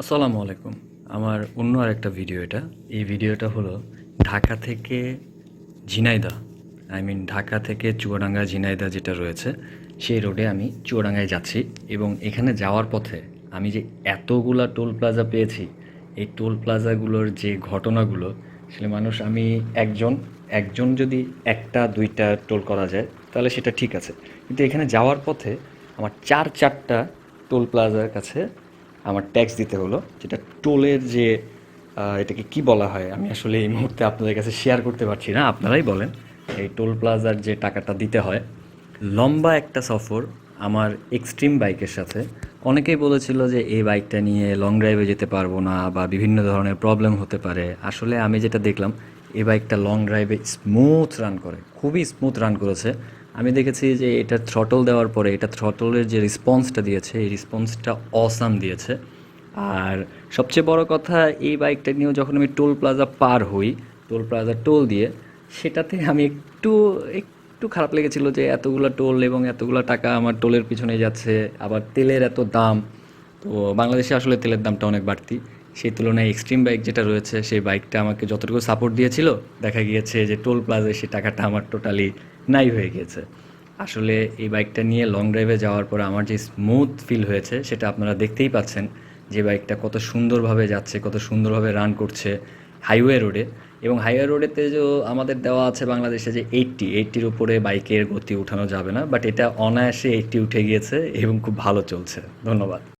আসসালামু আলাইকুম। আমার অন্য আরেকটা ভিডিও এটা। এই ভিডিওটা হলো ঢাকা থেকে ঝিনাইদহ, ঢাকা থেকে চুয়াডাঙ্গা ঝিনাইদহ যেটা রয়েছে, সেই রোডে আমি চুয়াডাঙ্গায় যাচ্ছি এবং এখানে যাওয়ার পথে আমি যে এতগুলা টোল প্লাজা পেয়েছি, এই টোল প্লাজাগুলোর যে ঘটনাগুলো, আসলে আমি একজন একজন যদি ১টা ২টা টোল করা যায় তাহলে সেটা ঠিক আছে। কিন্তু এখানে যাওয়ার পথে আমার ৪টা টোল প্লাজার কাছে আমার ট্যাক্স দিতে হলো, যেটা টোলের যে এটাকে কি বলা হয় আমি আসলে এই মুহূর্তে আপনাদের কাছে শেয়ার করতে পারছি না, আপনারাই বলেন। এই টোল প্লাজার যে টাকাটা দিতে হয়, লম্বা একটা সফর আমার এক্সট্রিম বাইকের সাথে। অনেকেই বলেছিল যে এই বাইকটা নিয়ে লং ড্রাইভে যেতে পারবো না বা বিভিন্ন ধরনের প্রবলেম হতে পারে। আসলে আমি যেটা দেখলাম, এই বাইকটা লং ড্রাইভে স্মুথ রান করে, খুবই স্মুথ রান করেছে। আমি দেখেছি যে এটা থ্রটল দেওয়ার পরে এটা থ্রটলের যে রেসপন্সটা দিয়েছে, এই রেসপন্সটা অসাম দিয়েছে। আর সবচেয়ে বড় কথা, এই বাইকটা নিয়েও যখন আমি টোল প্লাজা পার হই, টোল প্লাজা টোল দিয়ে, সেটাতে আমি একটু একটু খারাপ লেগেছিল যে এতগুলো টোল এবং এতগুলো টাকা আমার টোলের পিছনে যাচ্ছে, আবার তেলের এত দাম। তো বাংলাদেশে আসলে তেলের দামটা অনেক বাড়তি। সেই তুলনায় এক্সট্রিম বাইক যেটা রয়েছে, সেই বাইকটা আমাকে যতটুকু সাপোর্ট দিয়েছিল, দেখা গিয়েছে যে টোল প্লাজায় সেই টাকাটা আমার টোটালি নাই হয়ে গিয়েছে। আসলে এই বাইকটা নিয়ে লং ড্রাইভে যাওয়ার পর আমার যে স্মুথ ফিল হয়েছে, সেটা আপনারা দেখতেই পাচ্ছেন যে বাইকটা কত সুন্দরভাবে যাচ্ছে, কত সুন্দরভাবে রান করছে হাইওয়ে রোডে। এবং হাইওয়ে রোডেতে যে আমাদের দেওয়া আছে বাংলাদেশে যে 80-80-র উপরে বাইকের গতি উঠানো যাবে না, বাট এটা অনায়াসে 80 উঠে গিয়েছে এবং খুব ভালো চলছে। ধন্যবাদ।